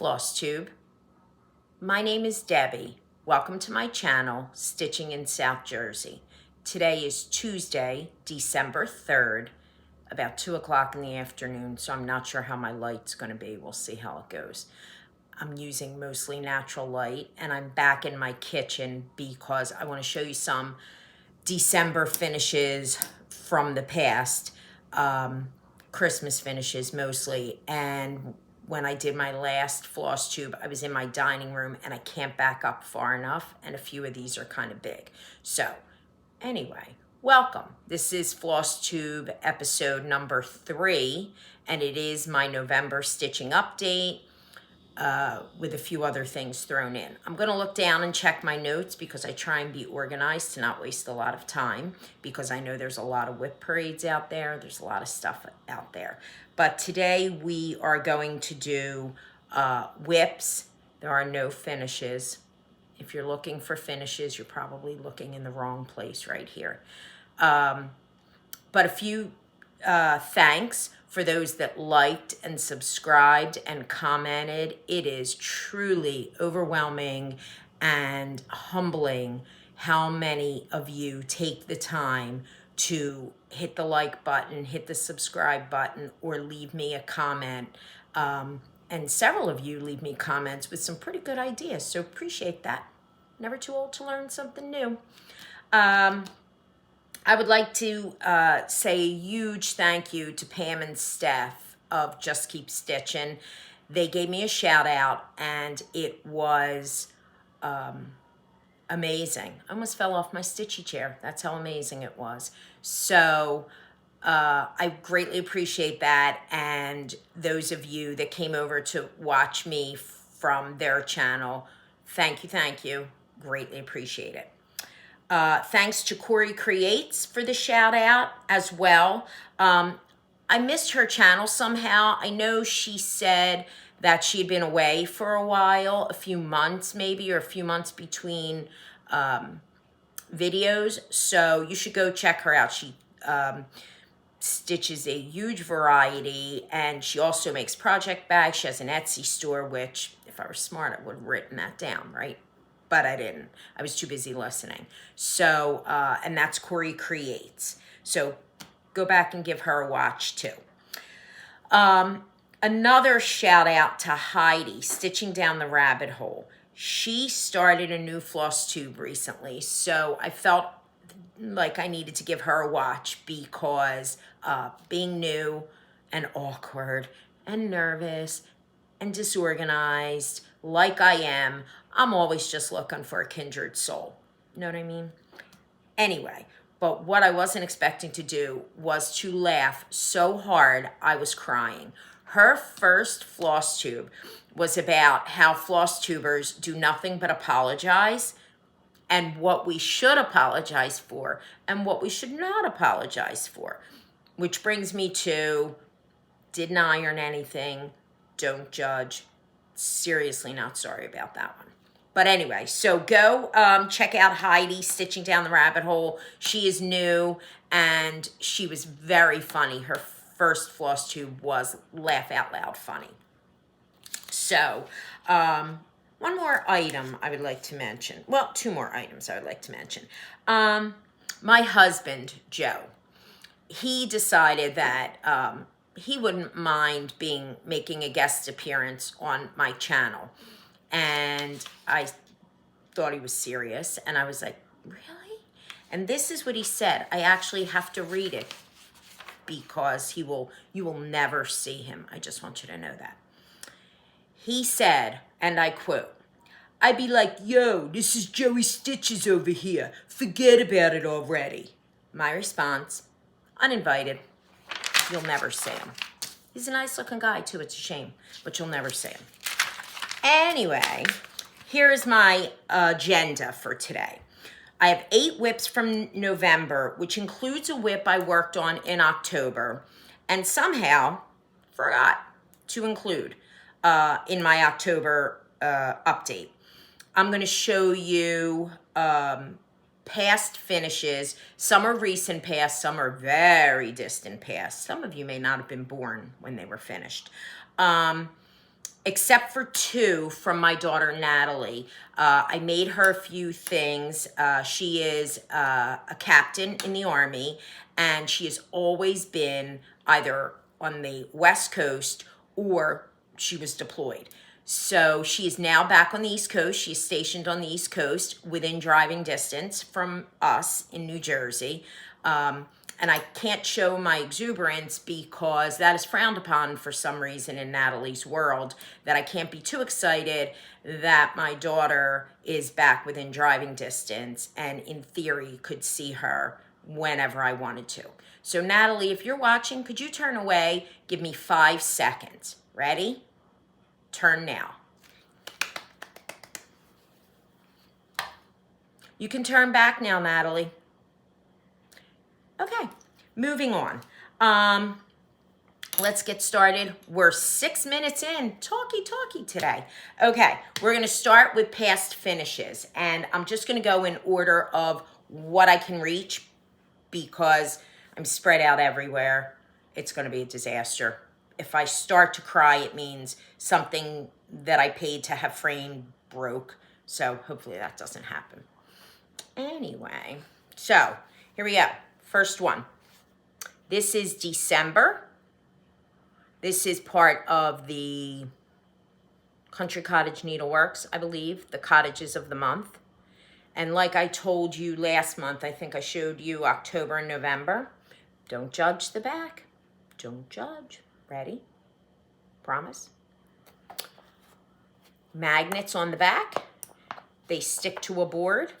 FLOSSTUBE. My name is Debbie. Welcome to my channel, Stitching in South Jersey. Today is Tuesday, December 3rd, about 2 o'clock in the afternoon, so I'm not sure how my light's going to be. We'll see how it goes. I'm using mostly natural light, and I'm back in my kitchen because I want to show you some December finishes from the past, Christmas finishes mostly. And when I did my last floss tube, I was in my dining room and I can't back up far enough, and a few of these are kind of big. So anyway, welcome. This is FLOSSTUBE episode number 3, and it is my November stitching update with a few other things thrown in. I'm going to look down and check my notes because I try and be organized to not waste a lot of time, because I know there's a lot of WIP parades out there. There's a lot of stuff out there. But today we are going to do WIPS. There are no finishes. If you're looking for finishes, you're probably looking in the wrong place right here. But a few thanks for those that liked and subscribed and commented. It is truly overwhelming and humbling how many of you take the time to hit the like button, hit the subscribe button, or leave me a comment. And several of you leave me comments with some pretty good ideas, so appreciate that. Never too old to learn something new. I would like to say a huge thank you to Pam and Steph of Just Keep Stitching. They gave me a shout out, and it was amazing. I almost fell off my stitchy chair. That's how amazing it was. So I greatly appreciate that. And those of you that came over to watch me from their channel, thank you. Greatly appreciate it. Thanks to Corey Creates for the shout out as well. I missed her channel somehow. I know she said that she had been away for a while, a few months maybe, or a few months between videos. So you should go check her out. She stitches a huge variety, and she also makes project bags. She has an Etsy store, which if I were smart, I would have written that down, right? But I didn't. I was too busy listening. So, and that's Corey Creates. So go back and give her a watch too. Another shout out to Heidi, Stitching Down the Rabbit Hole. She started a new floss tube recently, so I felt like I needed to give her a watch because being new and awkward and nervous and disorganized like I am, I'm always just looking for a kindred soul. You know what I mean? Anyway, but what I wasn't expecting to do was to laugh so hard I was crying. Her first floss tube was about how floss tubers do nothing but apologize, and what we should apologize for and what we should not apologize for. Which brings me to, didn't iron anything, don't judge. Seriously not sorry about that one. But anyway, so go check out Heidi, Stitching Down the Rabbit Hole. She is new, and she was very funny. Her first floss tube was laugh out loud funny. So, one more item I would like to mention. Well, 2 more items I would like to mention. My husband, Joe, he decided that he wouldn't mind making a guest appearance on my channel. And I thought he was serious, and I was like, really? And this is what he said. I actually have to read it because you will never see him. I just want you to know that. He said, and I quote, "I'd be like, yo, this is Joey Stitches over here. Forget about it already." My response, uninvited. You'll never see him. He's a nice looking guy too. It's a shame, but you'll never see him. Anyway, here's my agenda for today. I have 8 WIPs from November, which includes a WIP I worked on in October and somehow forgot to include in my October update. I'm going to show you past finishes. Some are recent past, some are very distant past. Some of you may not have been born when they were finished. except for two from my daughter Natalie. I made her a few things. She is a captain in the Army, and she has always been either on the West Coast or she was deployed. So she is now back on the East Coast. She is stationed on the East Coast within driving distance from us in New Jersey. And I can't show my exuberance because that is frowned upon for some reason in Natalie's world, that I can't be too excited that my daughter is back within driving distance and in theory could see her whenever I wanted to. So Natalie, if you're watching, could you turn away? Give me 5 seconds. Ready? Turn now. You can turn back now, Natalie. Okay, moving on. Let's get started. We're 6 minutes in, talky today. Okay, we're gonna start with past finishes, and I'm just gonna go in order of what I can reach because I'm spread out everywhere. It's gonna be a disaster. If I start to cry, it means something that I paid to have framed broke. So hopefully that doesn't happen. Anyway, so here we go. First one. This is December. This is part of the Country Cottage Needleworks, I believe, the cottages of the month. And like I told you last month, I think I showed you October and November. Don't judge the back. Don't judge. Ready? Promise. Magnets on the back. They stick to a board.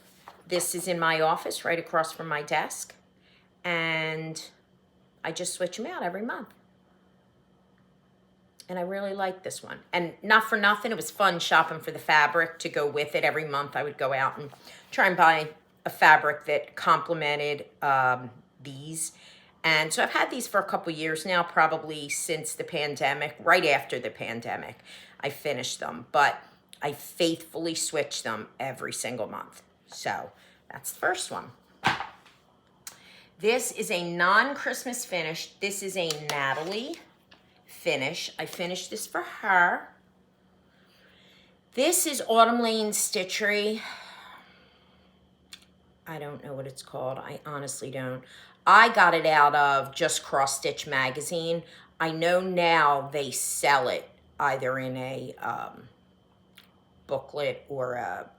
This is in my office right across from my desk. And I just switch them out every month. And I really like this one. And not for nothing, it was fun shopping for the fabric to go with it. Every month I would go out and try and buy a fabric that complemented these. And so I've had these for a couple years now, probably since the pandemic, right after the pandemic, I finished them. But I faithfully switch them every single month. So that's the first one. This is a non-Christmas finish. This is a Natalie finish. I finished this for her. This is Autumn Lane Stitchery. I don't know what it's called. I honestly don't. I got it out of Just Cross Stitch magazine. I know now they sell it either in a booklet or a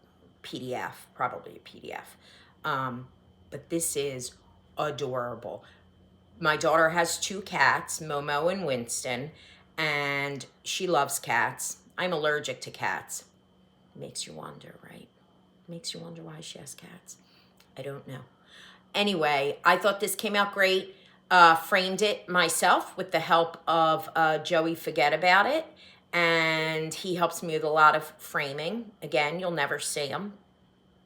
PDF, probably a PDF. But this is adorable. My daughter has 2 cats, Momo and Winston, and she loves cats. I'm allergic to cats. Makes you wonder, right? Makes you wonder why she has cats. I don't know. Anyway, I thought this came out great. Framed it myself with the help of Joey Forget About It, and he helps me with a lot of framing. Again, you'll never see him,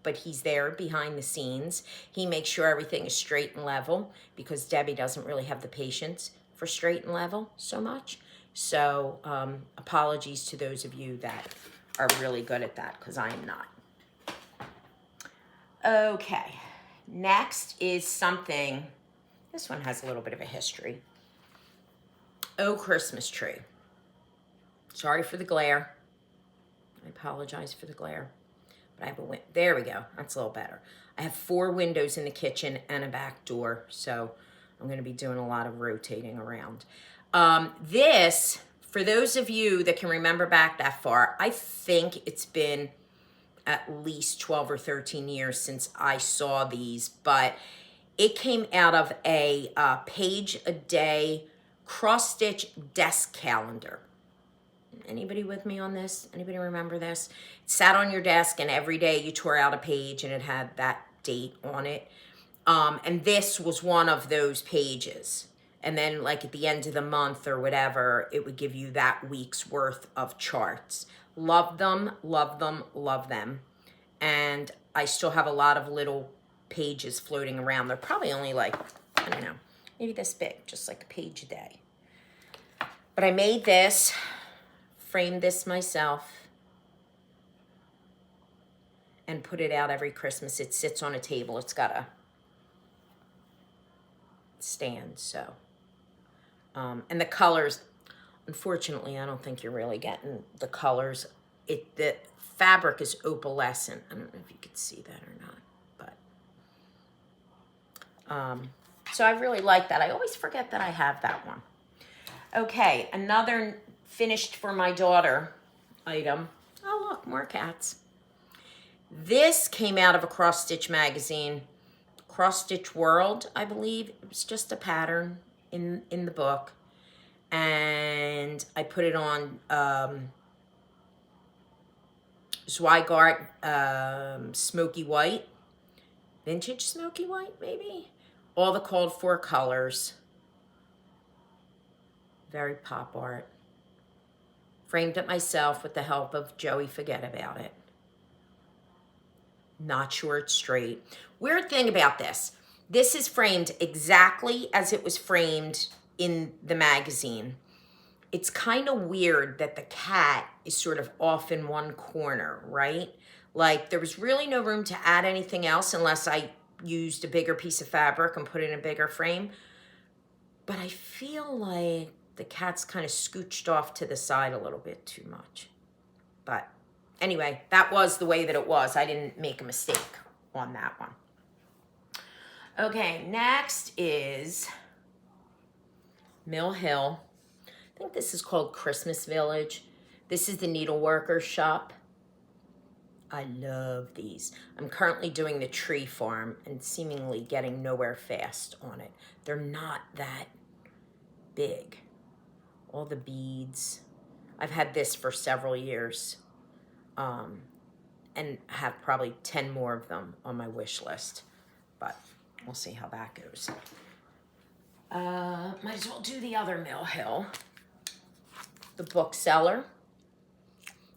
but he's there behind the scenes. He makes sure everything is straight and level because Debbie doesn't really have the patience for straight and level so much. So apologies to those of you that are really good at that because I am not. Okay, next is something, this one has a little bit of a history. Oh, Christmas Tree. Sorry for the glare. I apologize for the glare. But I have a there we go. That's a little better. I have 4 windows in the kitchen and a back door, so I'm going to be doing a lot of rotating around. This, for those of you that can remember back that far, I think it's been at least 12 or 13 years since I saw these, but it came out of a page a day cross stitch desk calendar. Anybody with me on this? Anybody remember this? It sat on your desk and every day you tore out a page and it had that date on it. And this was one of those pages. And then like at the end of the month or whatever, it would give you that week's worth of charts. Love them, love them, love them. And I still have a lot of little pages floating around. They're probably only like, I don't know, maybe this big, just like a page a day. But I made this, framed this myself, and put it out every Christmas. It sits on a table. It's got a stand, so. And the colors, Unfortunately, I don't think you're really getting the colors. The fabric is opalescent. I don't know if you could see that or not, but so I really like that. I always forget that I have that one. Okay, another finished for my daughter item. Oh, look, more cats. This came out of a cross stitch magazine, Cross Stitch World, I believe. It was just a pattern in the book, and I put it on Zweigart Smoky White, vintage Smoky White, maybe. All the called for colors. Very pop art. Framed it myself with the help of Joey Forget About It. Not sure it's straight. Weird thing about this. This is framed exactly as it was framed in the magazine. It's kind of weird that the cat is sort of off in one corner, right? Like there was really no room to add anything else unless I used a bigger piece of fabric and put it in a bigger frame. But I feel like the cat's kind of scooched off to the side a little bit too much. But anyway, that was the way that it was. I didn't make a mistake on that one. Okay, next is Mill Hill. I think this is called Christmas Village. This is the Needleworkers shop. I love these. I'm currently doing the tree farm and seemingly getting nowhere fast on it. They're not that big. All the beads. I've had this for several years. And have probably 10 more of them on my wish list. But we'll see how that goes. Might as well do the other Mill Hill. The Bookseller.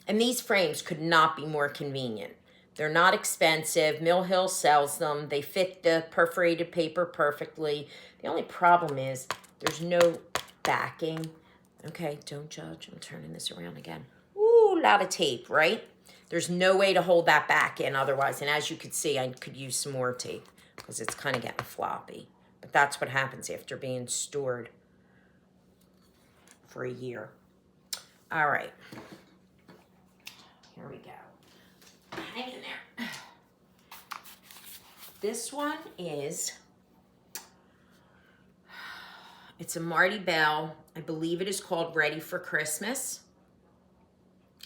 And these frames could not be more convenient. They're not expensive. Mill Hill sells them. They fit the perforated paper perfectly. The only problem is there's no backing. Okay, don't judge. I'm turning this around again. Ooh, a lot of tape, right? There's no way to hold that back in otherwise. And as you could see, I could use some more tape because it's kind of getting floppy. But that's what happens after being stored for a year. All right. Here we go. Hang in there. This one is, it's a Marty Bell. I believe it is called Ready for Christmas.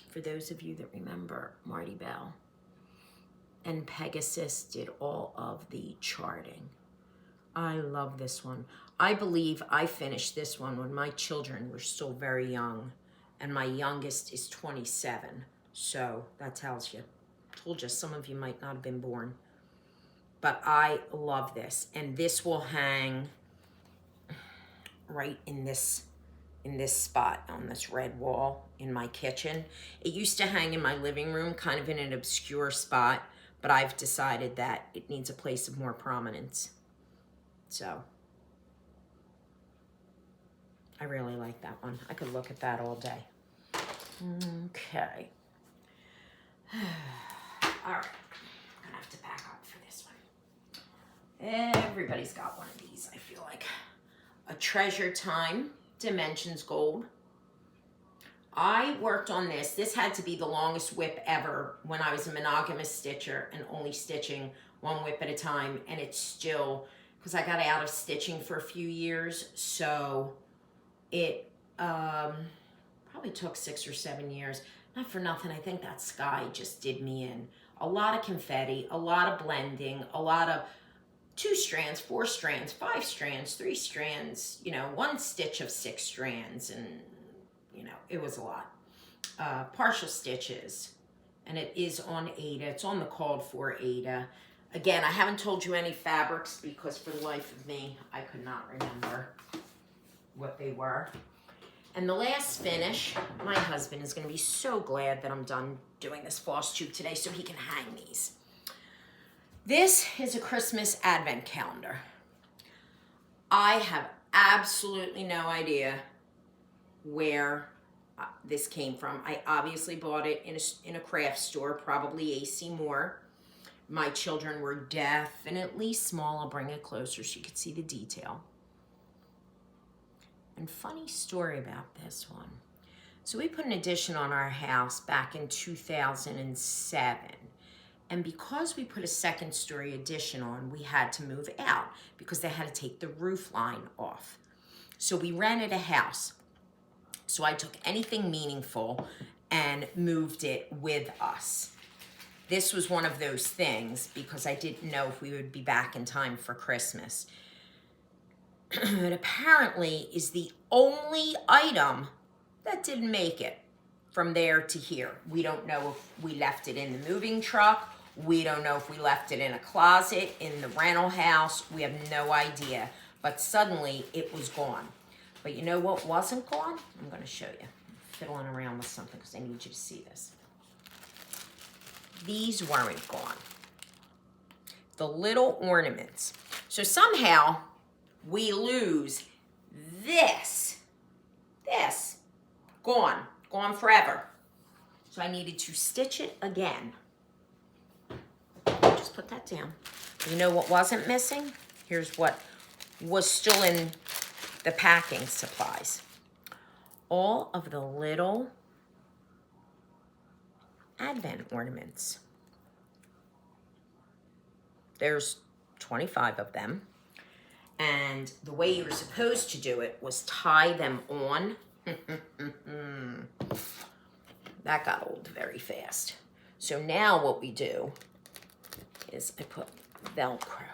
For those of you that remember Marty Bell. And Pegasus did all of the charting. I love this one. I believe I finished this one when my children were still very young. And my youngest is 27. So that tells you. Told you some of you might not have been born. But I love this. And this will hang right in this spot on this red wall in my kitchen. It used to hang in my living room, kind of in an obscure spot, but I've decided that it needs a place of more prominence. So I really like that one. I could look at that all day. Okay. All right. I'm gonna have to back up for this one. Everybody's got one of these, I feel like. A Treasure Time Dimensions Gold. I worked on this. This had to be the longest whip ever when I was a monogamous stitcher and only stitching one whip at a time. And it's still, because I got out of stitching for a few years, so it probably took 6 or 7 years. Not for nothing, I think that sky just did me in. A lot of confetti, a lot of blending, a lot of 2 strands, 4 strands, 5 strands, 3 strands, you know, 1 stitch of 6 strands, and, you know, it was a lot. Partial stitches, and it is on Aida. It's on the called for Aida. Again, I haven't told you any fabrics because for the life of me, I could not remember what they were. And the last finish, my husband is going to be so glad that I'm done doing this floss tube today so he can hang these. This is a Christmas advent calendar. I have absolutely no idea where this came from. I obviously bought it in a craft store, probably AC Moore. My children were definitely small. I'll bring it closer so you can see the detail. And funny story about this one. So we put an addition on our house back in 2007. And because we put a second story addition on, we had to move out because they had to take the roof line off. So we rented a house. So I took anything meaningful and moved it with us. This was one of those things because I didn't know if we would be back in time for Christmas. It apparently is the only item that didn't make it from there to here. We don't know if we left it in the moving truck. We don't know if we left it in a closet, in the rental house. We have no idea. But suddenly it was gone. But you know what wasn't gone? I'm going to show you. I'm fiddling around with something because I need you to see this. These weren't gone. The little ornaments. So somehow we lose this. Gone forever. So I needed to stitch it again. Just put that down. You know what wasn't missing? Here's what was still in the packing supplies. All of the little Advent ornaments. There's 25 of them. And the way you were supposed to do it was tie them on. That got old very fast. So now what we do is I put Velcro.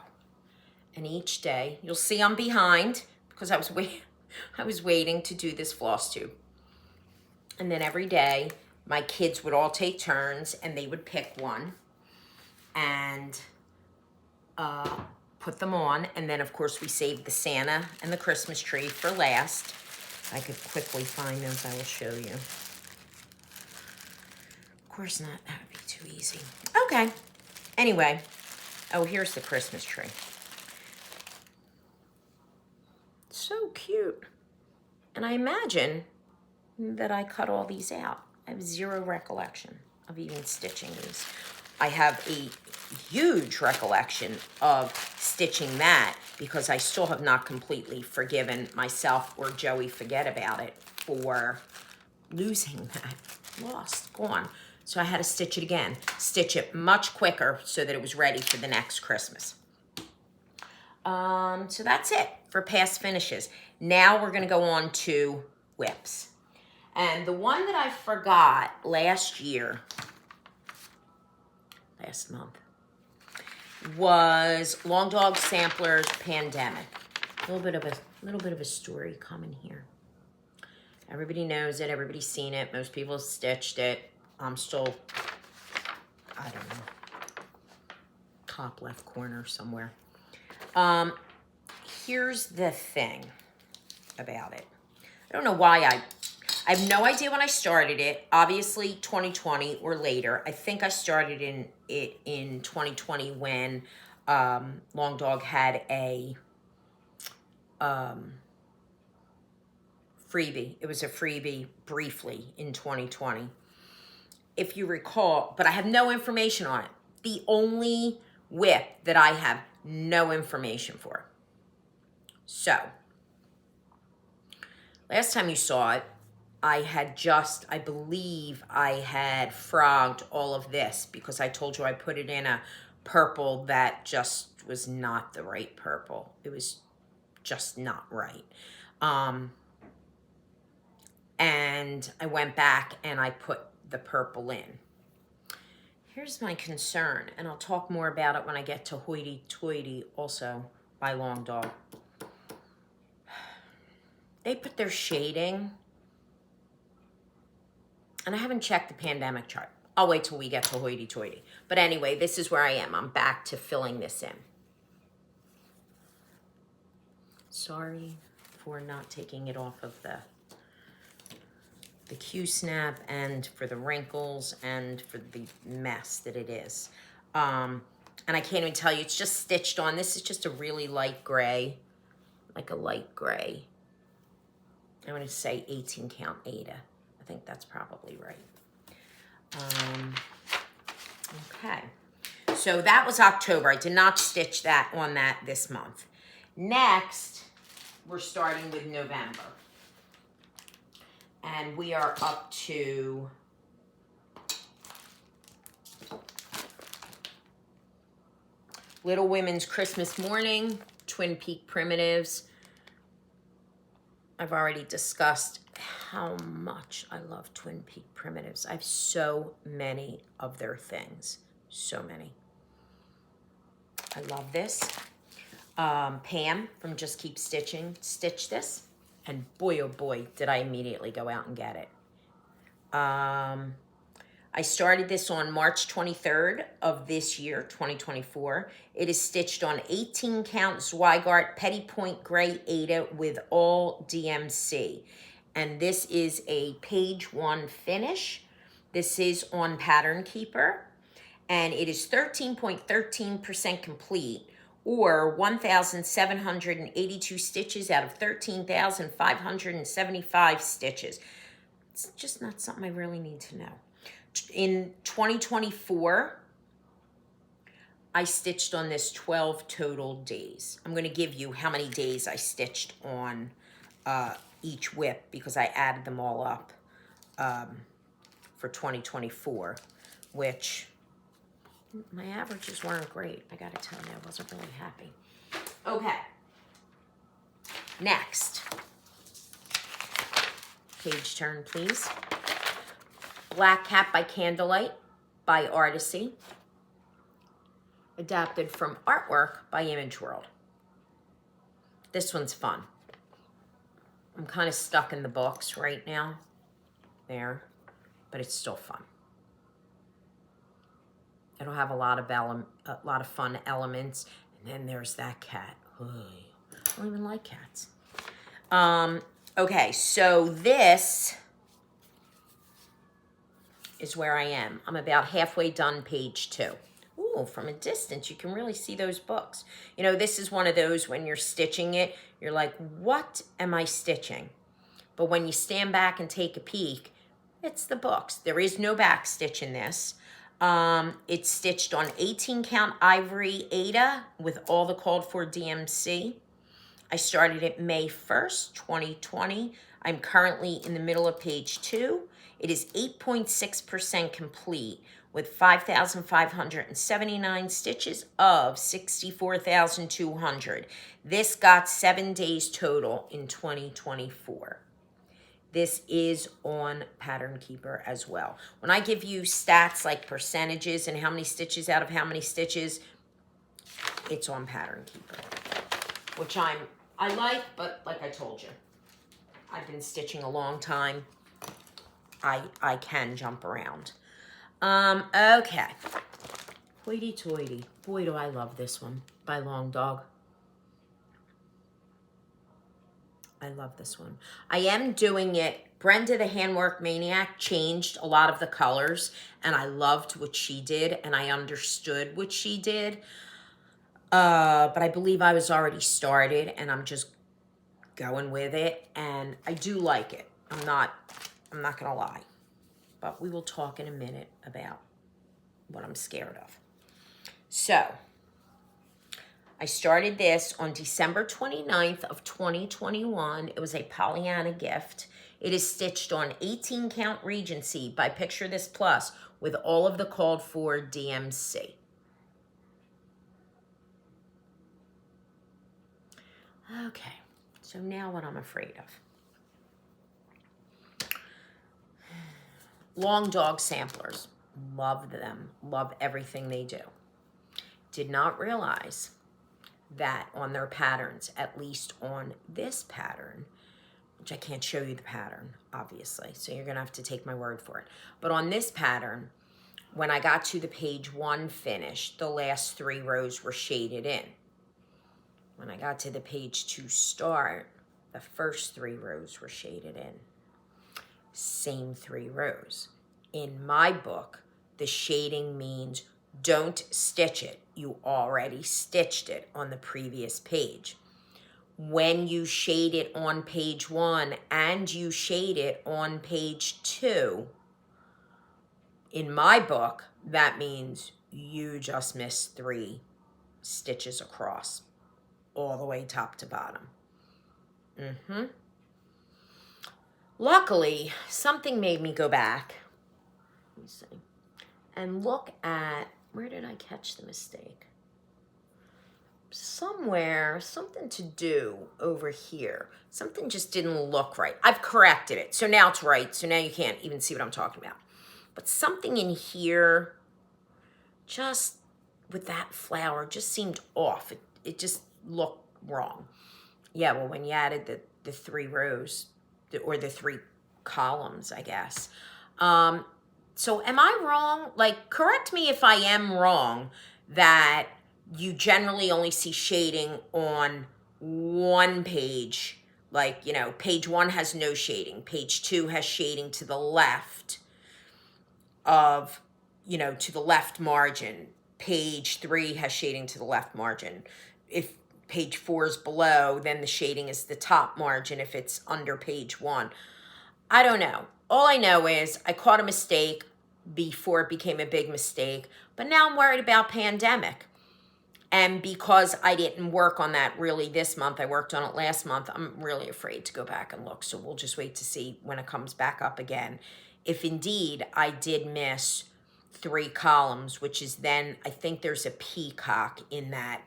And each day, you'll see I'm behind because I was waiting to do this floss tube. And then every day, my kids would all take turns and they would pick one and put them on. And then, of course, we saved the Santa and the Christmas tree for last. I could quickly find those. I will show you. Of course not. That would be too easy. Okay. Anyway. Oh, here's the Christmas tree. So cute. And I imagine that I cut all these out. I have zero recollection of even stitching these. I have a huge recollection of stitching that because I still have not completely forgiven myself or Joey, forget about it, for losing that. Lost, gone. So I had to stitch it again. Stitch it much quicker so that it was ready for the next Christmas. So that's it for past finishes. Now we're going to go on to WIPS. And the one that I forgot last month, was Long Dog Sampler's Pandemic. A little bit of a story coming here. Everybody knows it. Everybody's seen it. Most people have stitched it. I'm still, I don't know, top left corner somewhere. Here's the thing about it. I don't know why I have no idea when I started it. Obviously 2020 or later. I think I started it in 2020 when Long Dog had a freebie. It was a freebie briefly in 2020. If you recall, but I have no information on it. The only WIP that I have no information for. So, last time you saw it, I believe I had frogged all of this because I told you I put it in a purple that just was not the right purple. It was just not right. And I went back and I put the purple in. Here's my concern, and I'll talk more about it when I get to Hoity Toity, also by Long Dog. They put their shading, and I haven't checked the pandemic chart. I'll wait till we get to Hoity Toity. But anyway, this is where I am. I'm back to filling this in. Sorry for not taking it off of the Q-snap and for the wrinkles and for the mess that it is. And I can't even tell you, it's just stitched on. This is just a really light gray, like a light gray. I'm going to say 18 count Aida. I think that's probably right. Okay. So that was October. I did not stitch that on that this month. Next, we're starting with November. And we are up to Little Women's Christmas Morning, Twin Peak Primitives. I've already discussed how much I love Twin Peak Primitives. I have so many of their things. So many. I love this. Pam from Just Keep Stitching stitched this. And boy, oh boy, did I immediately go out and get it. I started this on March 23rd of this year, 2024. It is stitched on 18 count Zweigart Petty Point Gray Aida with all DMC. And this is a page 1 finish. This is on Pattern Keeper. And it is 13.13% complete, or 1,782 stitches out of 13,575 stitches. It's just not something I really need to know. In 2024, I stitched on this 12 total days. I'm going to give you how many days I stitched on each WIP because I added them all up for 2024, which my averages weren't great. I got to tell you, I wasn't really happy. Okay. Next. Page turn, please. Black Cat by Candlelight by Artisy. Adapted from artwork by Image World. This one's fun. I'm kind of stuck in the books right now. There. But it's still fun. It'll have a lot of fun elements. And then there's that cat. Ugh. I don't even like cats. Okay, so this is where I am. I'm about halfway done page 2. Ooh, from a distance, you can really see those books. You know, this is one of those when you're stitching it, you're like, what am I stitching? But when you stand back and take a peek, it's the books. There is no back stitch in this. It's stitched on 18 count ivory Aida with all the called for DMC. I started it May 1st, 2020. I'm currently in the middle of page 2. It is 8.6% complete with 5,579 stitches of 64,200. This got 7 days total in 2024. This is on Pattern Keeper as well. When I give you stats like percentages and how many stitches out of how many stitches, it's on Pattern Keeper, which I like, but like I told you, I've been stitching a long time. I can jump around. Okay. Hoity-toity. Boy, do I love this one by Long Dog. I love this one. I am doing it. Brenda, the Handwork Maniac, changed a lot of the colors, and I loved what she did, and I understood what she did. But I believe I was already started, and I'm just going with it, and I do like it. I'm not gonna lie. But we will talk in a minute about what I'm scared of. So, I started this on December 29th of 2021. It was a Pollyanna gift. It is stitched on 18 count Regency by Picture This Plus with all of the called for DMC. Okay, so now what I'm afraid of. Long Dog samplers. Love them. Love everything they do. Did not realize that on their patterns, at least on this pattern, which I can't show you the pattern, obviously, so you're going to have to take my word for it. But on this pattern, when I got to the page 1 finish, the last 3 rows were shaded in. When I got to the page 2 start, the first 3 rows were shaded in. Same 3 rows. In my book, the shading means don't stitch it. You already stitched it on the previous page. When you shade it on page 1 and you shade it on page 2, in my book, that means you just missed 3 stitches across, all the way top to bottom. Luckily, something made me go back. Let me see. And look at, where did I catch the mistake? Somewhere, something to do over here. Something just didn't look right. I've corrected it. So now it's right. So now you can't even see what I'm talking about. But something in here, just with that flower, just seemed off. It just looked wrong. Yeah, well, when you added the 3 rows, or the 3 columns, I guess. So am I wrong? Like, correct me if I am wrong, that you generally only see shading on one page. Like, you know, page 1 has no shading. Page 2 has shading to the left of, you know, to the left margin. Page 3 has shading to the left margin. If page 4 is below, then the shading is the top margin if it's under page 1. I don't know. All I know is I caught a mistake before it became a big mistake, but now I'm worried about pandemic. And because I didn't work on that really this month, I worked on it last month, I'm really afraid to go back and look. So we'll just wait to see when it comes back up again. If indeed I did miss 3 columns, which is then, I think there's a peacock in that,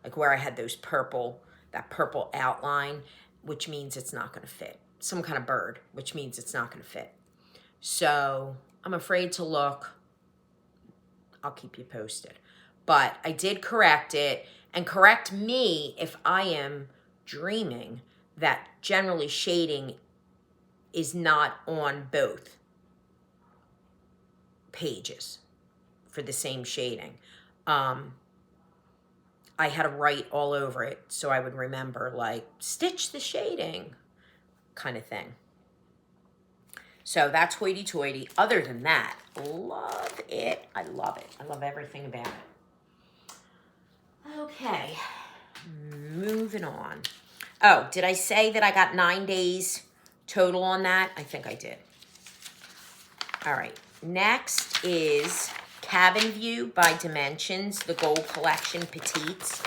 like where I had those that purple outline, which means it's not going to fit. Some kind of bird, which means it's not going to fit. So I'm afraid to look. I'll keep you posted. But I did correct it, and correct me if I am dreaming that generally shading is not on both pages for the same shading. I had to write all over it so I would remember, like, stitch the shading kind of thing. So that's hoity-toity. Other than that, love it. I love it. I love everything about it. Okay, moving on. Oh, did I say that I got 9 days total on that? I think I did. All right, next is Cabin View by Dimensions, the Gold Collection Petites.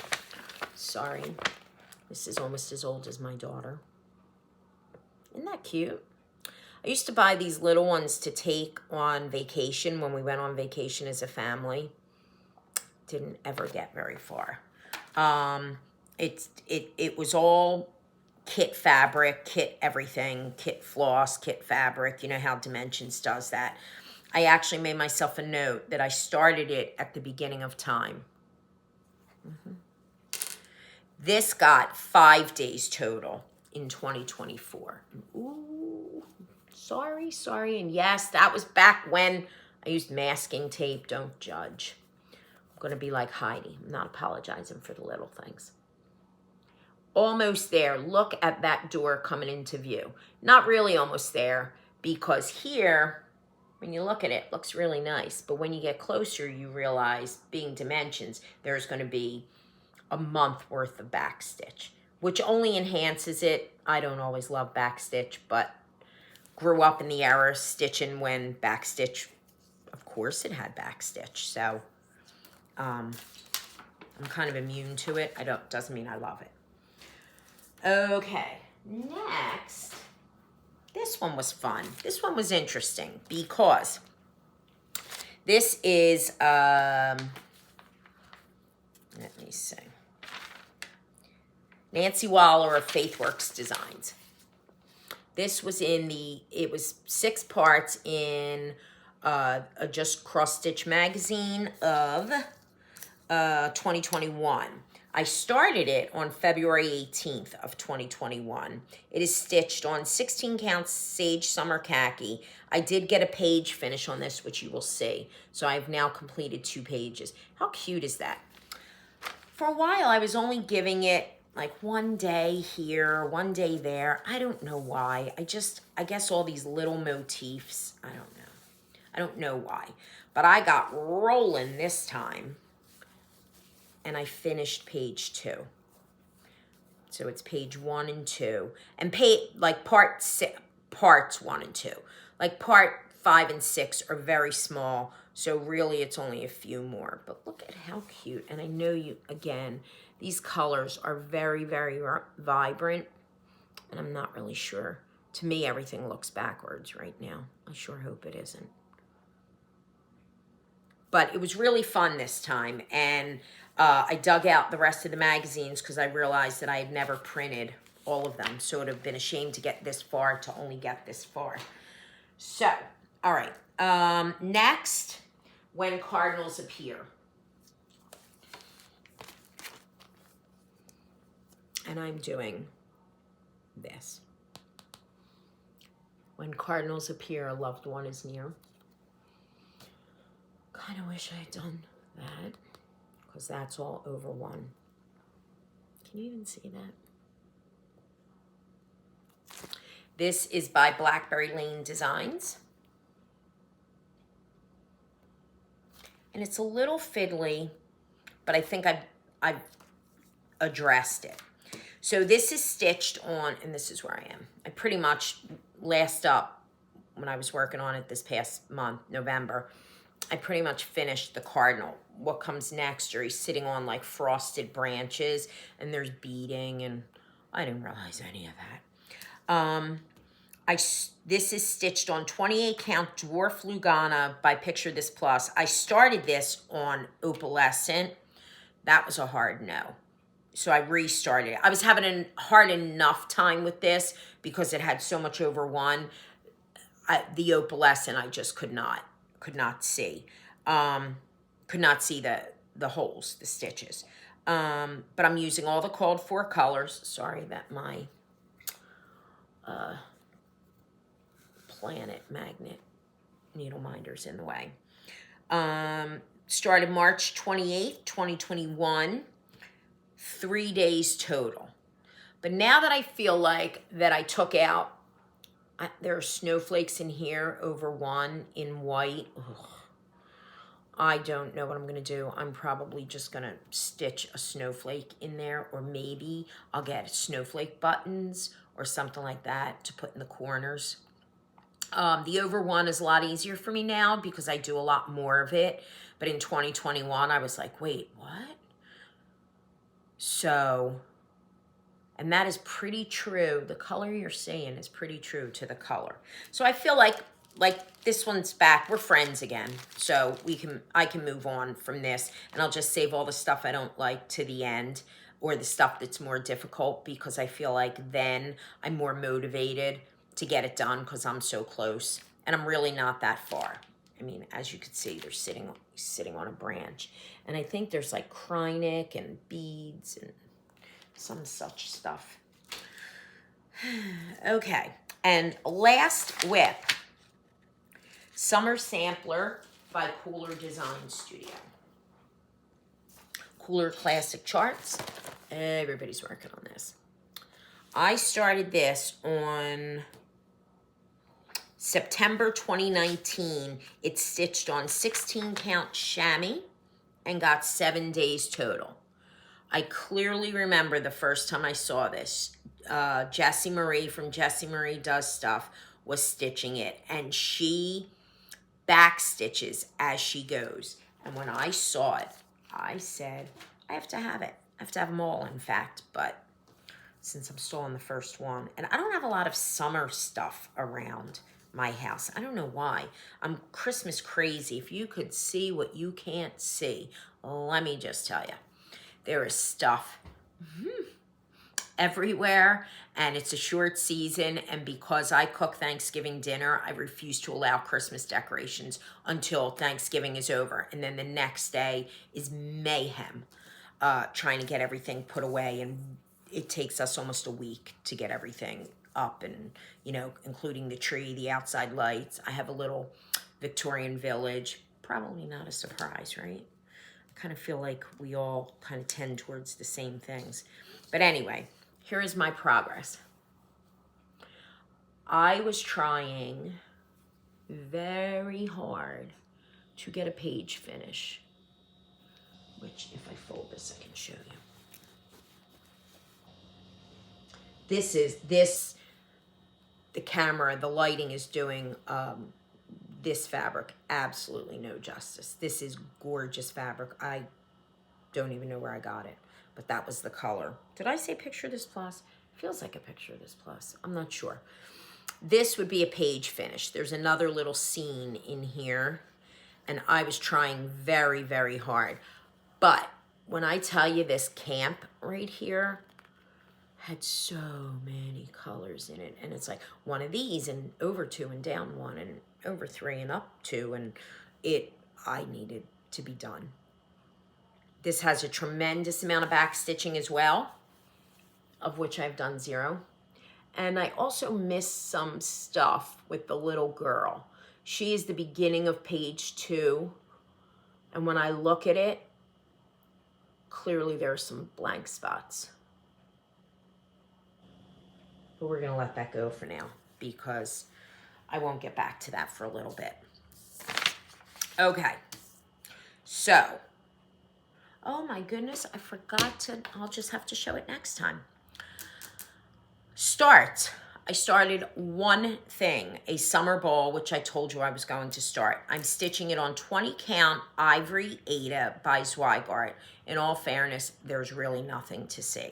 Sorry, this is almost as old as my daughter. Isn't that cute? I used to buy these little ones to take on vacation when we went on vacation as a family. Didn't ever get very far. It was all kit fabric, kit everything, kit floss, kit fabric. You know how Dimensions does that. I actually made myself a note that I started it at the beginning of time. This got 5 days total in 2024. Ooh, sorry. And yes, that was back when I used masking tape. Don't judge. I'm going to be like Heidi. I'm not apologizing for the little things. Almost there. Look at that door coming into view. Not really almost there, because here, when you look at it, it looks really nice. But when you get closer, you realize, being Dimensions, there's going to be a month worth of backstitch, which only enhances it. I don't always love backstitch, but grew up in the era stitching when backstitch, of course it had backstitch. So I'm kind of immune to it. Doesn't mean I love it. Okay, next, this one was fun. This one was interesting because this is, let me see, Nancy Waller of Faithworks Designs. This was it was 6 parts in a Just Cross Stitch magazine of 2021. I started it on February 18th of 2021. It is stitched on 16 count Sage Summer Khaki. I did get a page finish on this, which you will see. So I've now completed 2 pages. How cute is that? For a while, I was only giving it like 1 day here, 1 day there. I don't know why. I guess all these little motifs, I don't know. I don't know why. But I got rolling this time. And I finished page 2. So it's page 1 and 2. And parts 1 and 2. Like part 5 and 6 are very small. So really it's only a few more. But look at how cute. And I know again, these colors are very, very vibrant. And I'm not really sure To me, everything looks backwards right now. I sure hope it isn't. But it was really fun this time, and I dug out the rest of the magazines because I realized that I had never printed all of them, so it would have been a shame to get this far to only get this far. So, all right. Next, When Cardinals Appear. And I'm doing this. When cardinals appear, a loved one is near. Kind of wish I had done that, because that's all over one. Can you even see that? This is by Blackberry Lane Designs. And it's a little fiddly, but I think I've addressed it. So this is stitched on, and this is where I am. I pretty much last up when I was working on it this past month, November, I pretty much finished the cardinal. What comes next are he's sitting on like frosted branches, and there's beading, and I didn't realize any of that. This is stitched on 28 count Dwarf Lugana by Picture This Plus. I started this on opalescent. That was a hard no. So I restarted it. I was having a hard enough time with this because it had so much over one. The opalescent I just could not see. Could not see the holes, the stitches. But I'm using all the called for colors. Sorry that my planet magnet needle minder's in the way. Started March 28th, 2021. 3 days total. But now that I feel like that I took out, there are snowflakes in here over one in white. Ugh. I don't know what I'm going to do. I'm probably just going to stitch a snowflake in there, or maybe I'll get snowflake buttons or something like that to put in the corners. The over one is a lot easier for me now because I do a lot more of it. But in 2021, I was like, wait, what? So, and that is pretty true. The color you're seeing is pretty true to the color. So I feel like this one's back. We're friends again. So I can move on from this, and I'll just save all the stuff I don't like to the end, or the stuff that's more difficult, because I feel like then I'm more motivated to get it done because I'm so close, and I'm really not that far. I mean, as you can see, they're sitting on a branch. And I think there's like Krynic and beads and some such stuff. Okay, and last WIP, Summer Sampler by Cooler Design Studio. Cooler Classic Charts. Everybody's working on this. I started this on September 2019. It's stitched on 16 count chamois and got 7 days total. I clearly remember the first time I saw this. Jessie Marie from Jessie Marie Does Stuff was stitching it, and she back stitches as she goes. And when I saw it, I said, I have to have it. I have to have them all, in fact, but since I'm still on the first one, and I don't have a lot of summer stuff around my house. I don't know why. I'm Christmas crazy. If you could see what you can't see, let me just tell you. There is stuff everywhere, and it's a short season, and because I cook Thanksgiving dinner, I refuse to allow Christmas decorations until Thanksgiving is over, and then the next day is mayhem trying to get everything put away, and it takes us almost a week to get everything up, and including the tree, the outside lights. I have a little Victorian village. Probably not a surprise, right? I kind of feel like we all kind of tend towards the same things. But anyway, here is my progress. I was trying very hard to get a page finish, which if I fold this, I can show you. The camera, the lighting is doing this fabric absolutely no justice. This is gorgeous fabric. I don't even know where I got it, but that was the color. Did I say Picture This Plus? Feels like a Picture This Plus. I'm not sure. This would be a page finish. There's another little scene in here, and I was trying very, very hard. But when I tell you this camp right here had so many colors in it, and it's like one of these and over 2 and down 1 and over 3 and up 2, and I needed to be done. This has a tremendous amount of back stitching as well, of which I've done 0. And I also missed some stuff with the little girl. She is the beginning of page 2. And when I look at it, clearly there are some blank spots. But we're going to let that go for now because I won't get back to that for a little bit. Okay. So, oh my goodness, I forgot to, I'll just have to show it next time. I started one thing, a summer ball, which I told you I was going to start. I'm stitching it on 20 count Ivory Ada by Zweigart. In all fairness, there's really nothing to see.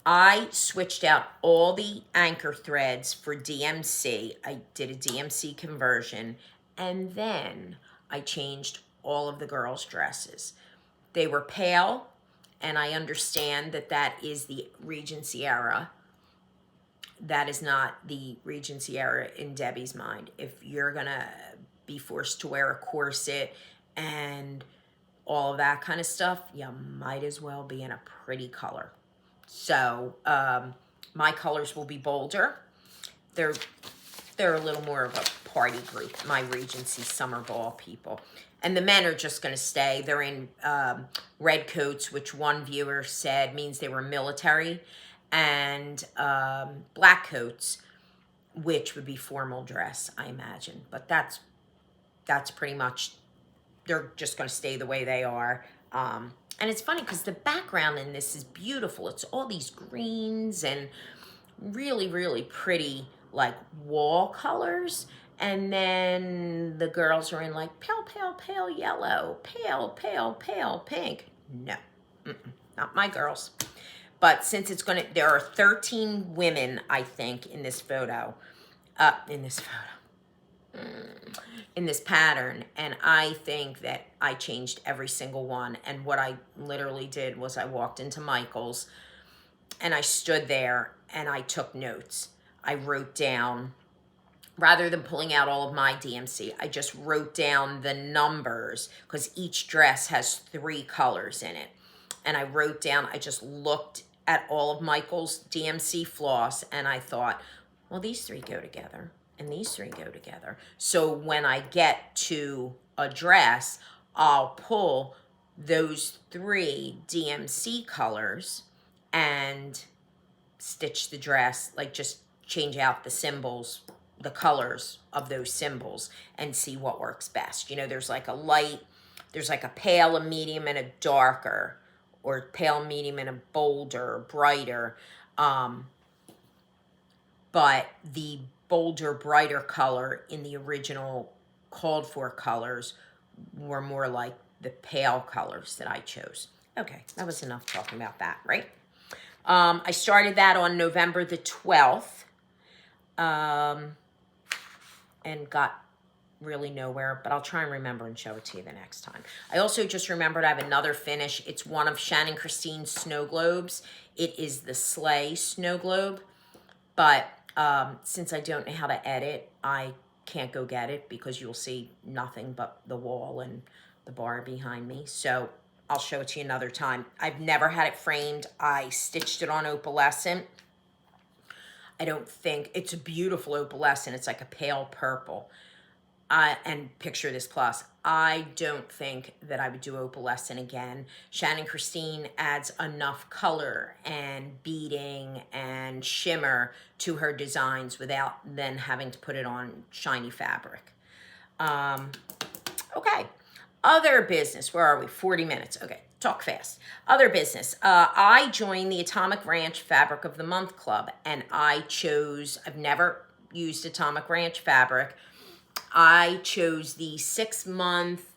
I switched out all the anchor threads for DMC. I did a DMC conversion, and then I changed all of the girls' dresses. They were pale, and I understand that that is the Regency era. That is not the Regency era in Debbie's mind. If you're gonna be forced to wear a corset and all of that kind of stuff, you might as well be in a pretty color. So my colors will be bolder. They're a little more of a party group, my Regency summer ball people. And the men are just going to stay. They're in red coats, which one viewer said means they were military, and black coats, which would be formal dress, I imagine. But that's pretty much, they're just going to stay the way they are. And it's funny because the background in this is beautiful. It's all these greens and really, really pretty like wall colors. And then the girls are in like pale, pale, pale yellow, pale, pale, pale pink. No, not my girls. But since it's going to, there are 13 women, I think, in this photo, in this pattern, and I think that I changed every single one. And what I literally did was I walked into Michael's and I stood there and I took notes. I wrote down, rather than pulling out all of my DMC, I just wrote down the numbers because each dress has 3 colors in it. And I wrote down, I just looked at all of Michael's DMC floss and I thought, well, these 3 go together. And these 3 go together. So when I get to a dress, I'll pull those 3 DMC colors and stitch the dress, like just change out the symbols, the colors of those symbols, and see what works best. You know, there's like a light, there's like a pale, a medium, and a darker, or pale, medium, and a bolder, brighter. But the bolder, brighter color in the original called for colors were more like the pale colors that I chose. Okay, that was enough talking about that, right? I started that on November the 12th and got really nowhere, but I'll try and remember and show it to you the next time. I also just remembered I have another finish. It's one of Shannon Christine's snow globes. It is the Sleigh snow globe, but since I don't know how to edit, I can't go get it because you'll see nothing but the wall and the bar behind me. So I'll show it to you another time. I've never had it framed. I stitched it on opalescent. I don't think, it's a beautiful opalescent. It's like a pale purple. And picture this plus. I don't think that I would do opalescent again. Shannon Christine adds enough color and beading and shimmer to her designs without then having to put it on shiny fabric. Okay, other business. Where are we? 40 minutes. Okay, talk fast. Other business. I joined the Atomic Ranch Fabric of the Month Club, and I chose, I've never used Atomic Ranch fabric. I chose the 6-month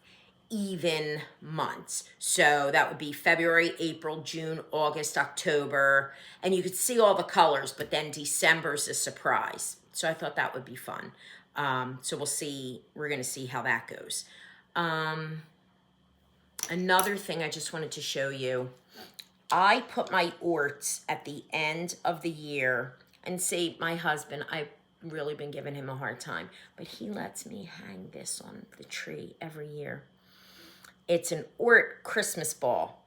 even months. So that would be February, April, June, August, October. And you could see all the colors, but then December's a surprise. So I thought that would be fun. So we'll see, we're gonna see how that goes. Another thing I just wanted to show you, I put my orts at the end of the year, and see, my husband, I've really been giving him a hard time, but he lets me hang this on the tree every year. It's an ort Christmas ball.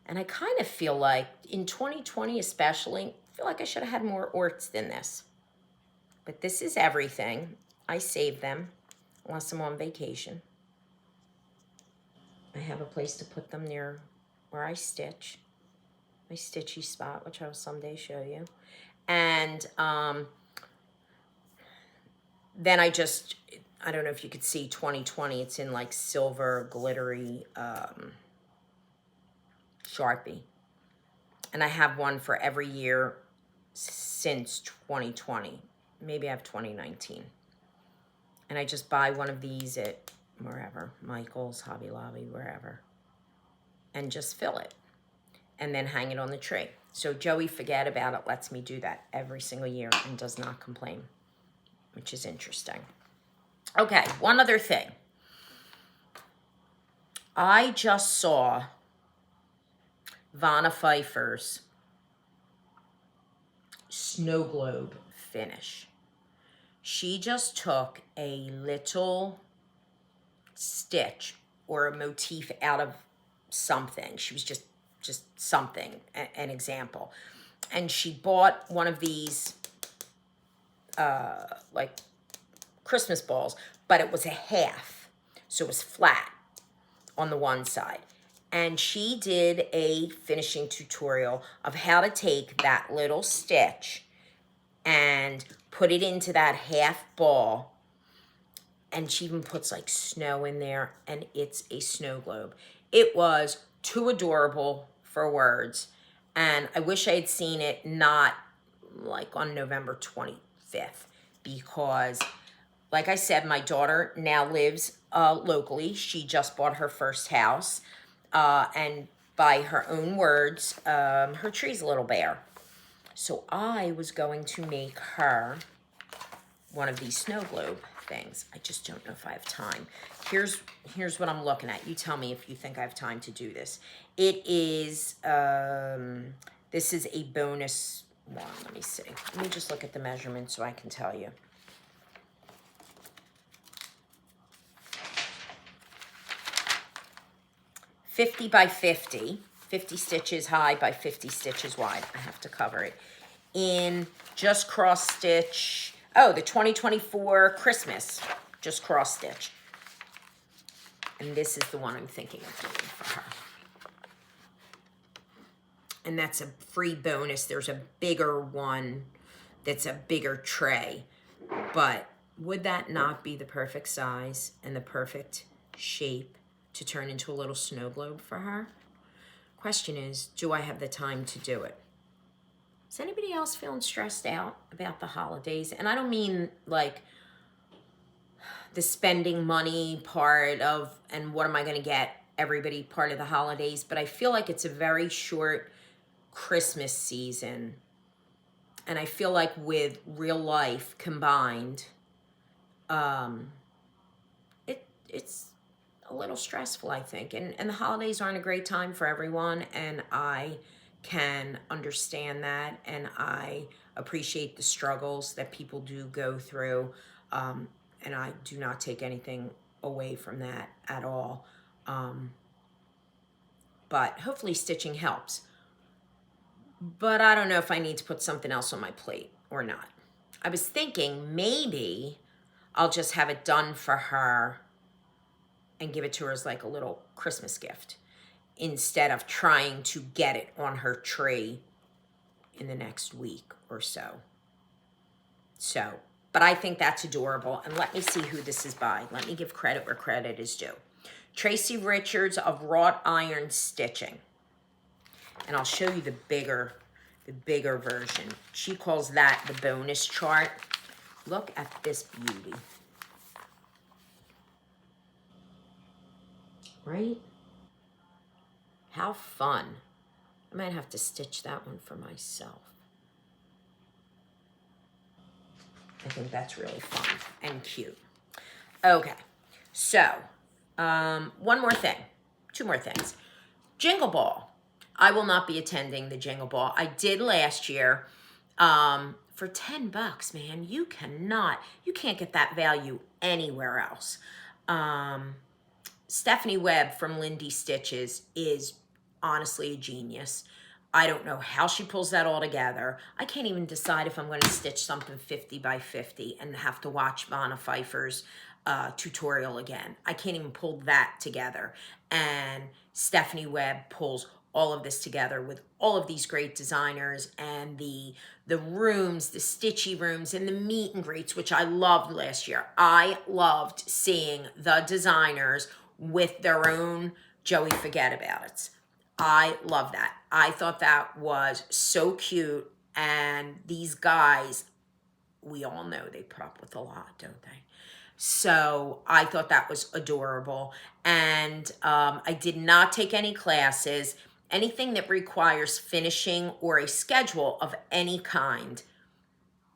And I kind of feel like in 2020 especially, I feel like I should have had more orts than this. But this is everything. I save them unless I'm on vacation. I have a place to put them near where I stitch. My stitchy spot, which I will someday show you. And then I don't know if you could see 2020, it's in like silver glittery Sharpie. And I have one for every year since 2020. Maybe I have 2019. And I just buy one of these at wherever, Michael's, Hobby Lobby, wherever. And just fill it. And then hang it on the tree. So Joey Forget About It lets me do that every single year and does not complain, which is interesting. Okay, one other thing. I just saw Vanna Pfeiffer's snow globe finish. She just took a little stitch or a motif out of something. She was just something, an example. And she bought one of these like Christmas balls, but it was a half. So it was flat on the one side. And she did a finishing tutorial of how to take that little stitch and put it into that half ball. And she even puts like snow in there, and it's a snow globe. It was too adorable for words. And I wish I had seen it not like on November 25th, because like I said, my daughter now lives locally. She just bought her first house. And by her own words, her tree's a little bare. So I was going to make her one of these snow globe things. I just don't know if I have time. Here's what I'm looking at. You tell me if you think I have time to do this. It is, this is a bonus one. Let me see. Let me just look at the measurements so I can tell you. $50 by 50, 50 stitches high by 50 stitches wide. I have to cover it. In just cross stitch, oh, the 2024 Christmas, just cross stitch. And this is the one I'm thinking of doing for her. And that's a free bonus. There's a bigger one that's a bigger tray. But would that not be the perfect size and the perfect shape to turn into a little snow globe for her? Question is, do I have the time to do it? Is anybody else feeling stressed out about the holidays? And I don't mean like the spending money part of, and what am I going to get everybody part of the holidays, but I feel like it's a very short Christmas season. And I feel like with real life combined, it's a little stressful, I think. And the holidays aren't a great time for everyone, and I can understand that, and I appreciate the struggles that people do go through, and I do not take anything away from that at all. But hopefully stitching helps. But I don't know if I need to put something else on my plate or not. I was thinking maybe I'll just have it done for her and give it to her as like a little Christmas gift, instead of trying to get it on her tree in the next week or so. But I think that's adorable. And let me see who this is by. Let me give credit where credit is due. Tracy Richards of Wrought Iron Stitching. And I'll show you the bigger version. She calls that the bonus chart. Look at this beauty. Right? How fun. I might have to stitch that one for myself. I think that's really fun and cute. Okay, so one more thing, two more things. Jingle Ball. I will not be attending the Jingle Ball. I did last year for $10, man. You can't get that value anywhere else. Stephanie Webb from Lindy Stitches is honestly a genius. I don't know how she pulls that all together. I can't even decide if I'm going to stitch something 50 by 50 and have to watch Vanna Pfeiffer's tutorial again. I can't even pull that together. And Stephanie Webb pulls all of this together with all of these great designers and the rooms, the stitchy rooms and the meet and greets, which I loved last year. I loved seeing the designers with their own Joey Forget About It. I love that. I thought that was so cute. And these guys, we all know they put up with a lot, don't they? So I thought that was adorable. And I did not take any classes. Anything that requires finishing or a schedule of any kind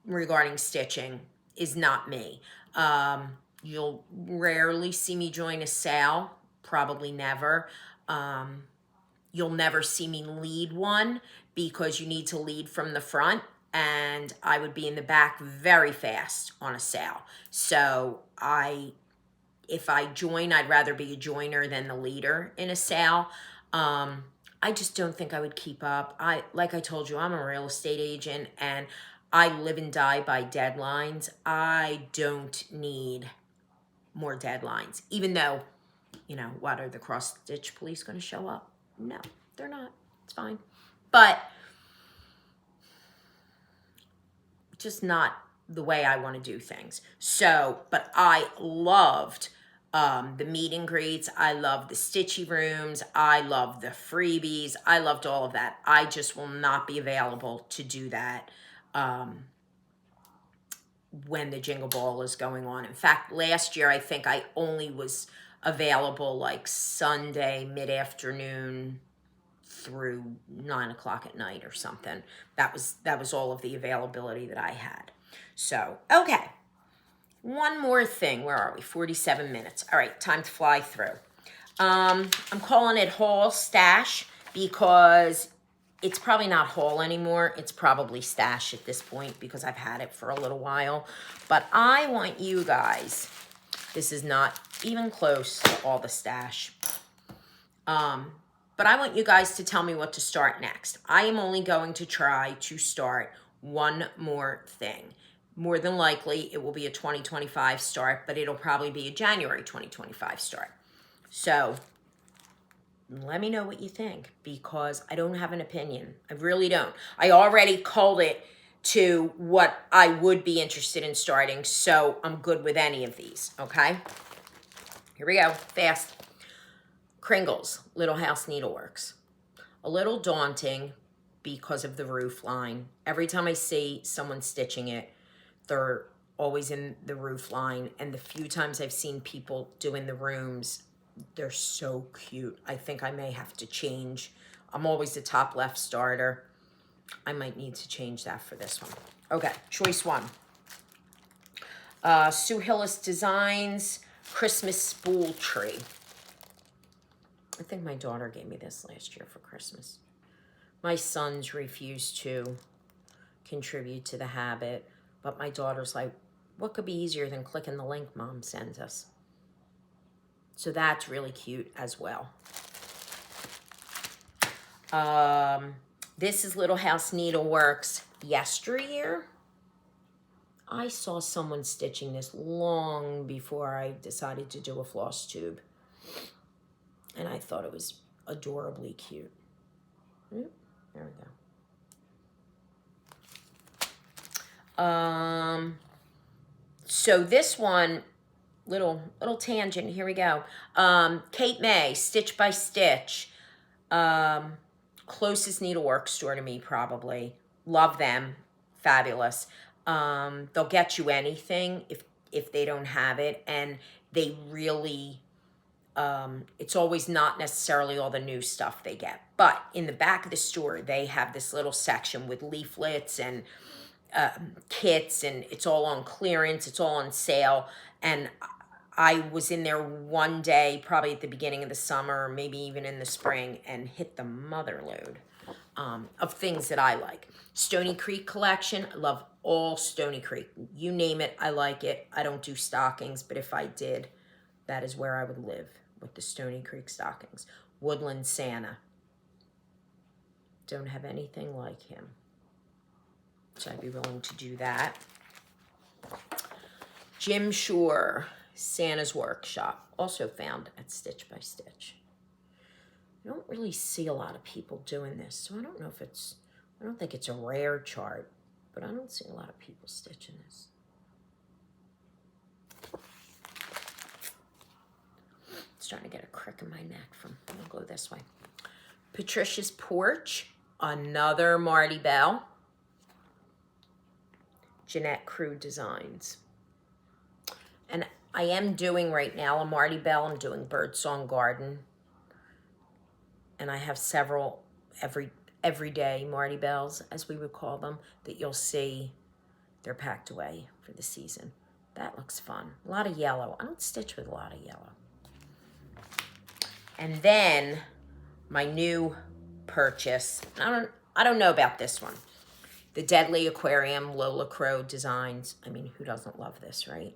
regarding stitching is not me. You'll rarely see me join a sale, probably never. You'll never see me lead one because you need to lead from the front, and I would be in the back very fast on a sale. So if I join, I'd rather be a joiner than the leader in a sale. I just don't think I would keep up. Like I told you, I'm a real estate agent and I live and die by deadlines. I don't need more deadlines, even though, you know, what, are the cross-stitch police going to show up? No, they're not. It's fine. But just not the way I want to do things. So, but I loved the meet and greets. I love the stitchy rooms. I love the freebies. I loved all of that. I just will not be available to do that when the Jingle Ball is going on. In fact, last year, I think I only was available like Sunday mid-afternoon through 9 o'clock at night or something. That was all of the availability that I had. So, okay. One more thing. Where are we? 47 minutes. All right, time to fly through. I'm calling it haul stash because it's probably not haul anymore. It's probably stash at this point because I've had it for a little while. But I want you guys, this is not even close to all the stash. But I want you guys to tell me what to start next. I am only going to try to start one more thing. More than likely, it will be a 2025 start, but it'll probably be a January 2025 start. So let me know what you think because I don't have an opinion. I really don't. I already called it to what I would be interested in starting, so I'm good with any of these, okay? Here we go, fast. Kringle's Little House Needleworks. A little daunting because of the roof line. Every time I see someone stitching it, they're always in the roof line, and the few times I've seen people doing the rooms, they're so cute. I think I may have to change. I'm always the top left starter. I might need to change that for this one. Okay, choice one. Sue Hillis Designs Christmas Spool Tree. I think my daughter gave me this last year for Christmas. My sons refused to contribute to the habit, but my daughter's like, what could be easier than clicking the link Mom sends us? So that's really cute as well. This is Little House Needleworks Yesteryear. I saw someone stitching this long before I decided to do a floss tube. And I thought it was adorably cute. There we go. So this one, little tangent, here we go. Kate May, Stitch by Stitch. Closest needlework store to me, probably. Love them. Fabulous. They'll get you anything if they don't have it. And they really, it's always not necessarily all the new stuff they get. But in the back of the store, they have this little section with leaflets and kits, and it's all on clearance, it's all on sale. And I was in there one day, probably at the beginning of the summer, or maybe even in the spring, and hit the mother load of things that I like. Stony Creek collection, I love all Stony Creek. You name it, I like it. I don't do stockings, but if I did, that is where I would live, with the Stony Creek stockings. Woodland Santa. Don't have anything like him, so I'd be willing to do that. Jim Shore, Santa's Workshop, also found at Stitch by Stitch. I don't really see a lot of people doing this, so I don't know if it's, I don't think it's a rare chart, but I don't see a lot of people stitching this. Starting to get a crick in my neck from, I'll go this way. Patricia's Porch, another Marty Bell. Jeanette Crew Designs. And I am doing right now a Marty Bell. I'm doing Birdsong Garden. And I have several everyday Marty Bells, as we would call them, that you'll see they're packed away for the season. That looks fun. A lot of yellow. I don't stitch with a lot of yellow. And then my new purchase, I don't know about this one. The Deadly Aquarium, Lola Crow Designs. I mean, who doesn't love this, right?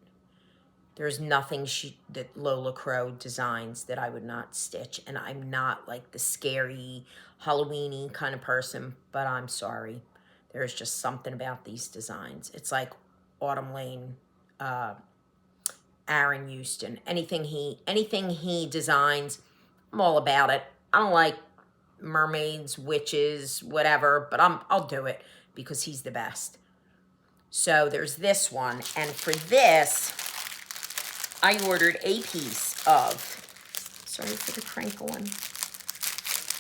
There's nothing that Lola Crow designs that I would not stitch. And I'm not like the scary, Halloween-y kind of person, but I'm sorry. There's just something about these designs. It's like Autumn Lane, Aaron Houston. Anything he designs, I'm all about it. I don't like mermaids, witches, whatever, but I'll do it because he's the best. So there's this one, and for this, I ordered a piece of, sorry for the crinkling.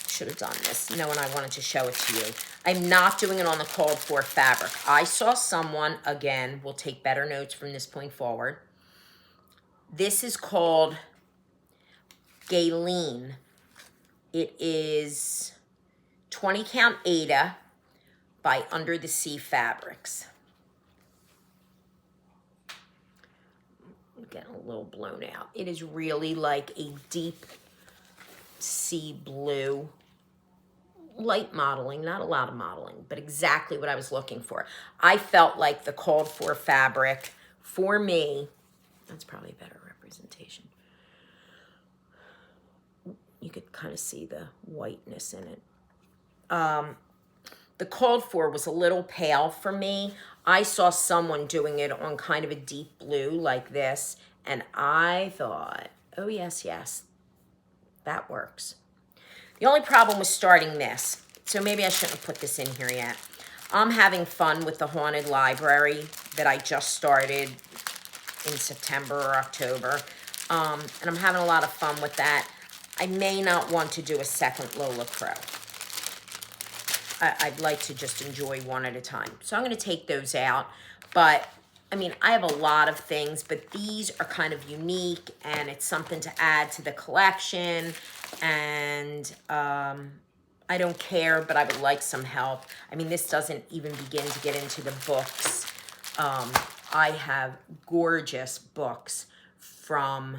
Should have done this, knowing I wanted to show it to you. I'm not doing it on the called for fabric. I saw someone, again, will take better notes from this point forward. This is called Galen. It is 20 count Aida by Under the Sea Fabrics. I'm getting a little blown out. It is really like a deep sea blue. Light modeling, not a lot of modeling, but exactly what I was looking for. I felt like the called for fabric for me, that's probably a better representation. You could kind of see the whiteness in it. The called for was a little pale for me. I saw someone doing it on kind of a deep blue like this, and I thought, oh yes, yes, that works. The only problem was starting this, so maybe I shouldn't have put this in here yet. I'm having fun with the Haunted Library that I just started in September or October, and I'm having a lot of fun with that. I may not want to do a second Lola Crow. I'd like to just enjoy one at a time. So I'm going to take those out, but I mean, I have a lot of things, but these are kind of unique, and it's something to add to the collection, and I don't care, but I would like some help. I mean, this doesn't even begin to get into the books. I have gorgeous books from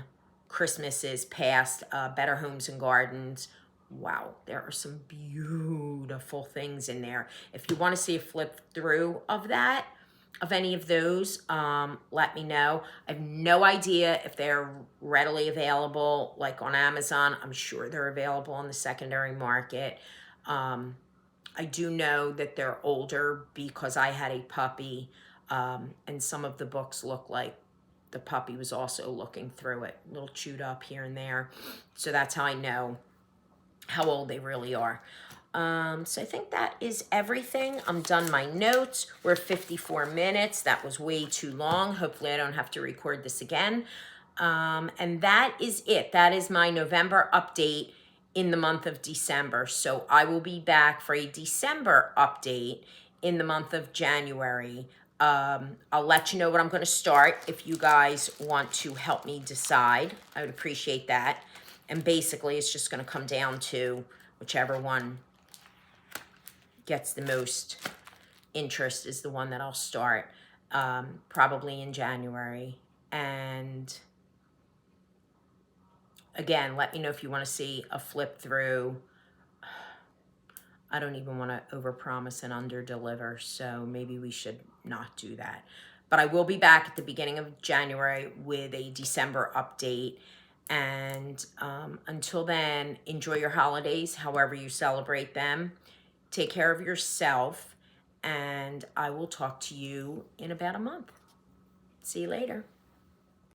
Christmases past, Better Homes and Gardens. Wow, there are some beautiful things in there. If you want to see a flip through of that, of any of those, let me know. I have no idea if they're readily available, like on Amazon. I'm sure they're available on the secondary market. I do know that they're older because I had a puppy, and some of the books look like the puppy was also looking through it, a little chewed up here and there. So that's how I know how old they really are. So I think that is everything. I'm done my notes. We're 54 minutes. That was way too long. Hopefully I don't have to record this again. And that is it. That is my November update in the month of December. So I will be back for a December update in the month of January. I'll let you know what I'm going to start if you guys want to help me decide. I would appreciate that. And basically, it's just going to come down to whichever one gets the most interest is the one that I'll start probably in January. And again, let me know if you want to see a flip through. I don't even want to overpromise and underdeliver, so maybe we should not do that. But I will be back at the beginning of January with a December update. And until then, enjoy your holidays, however you celebrate them. Take care of yourself, and I will talk to you in about a month. See you later.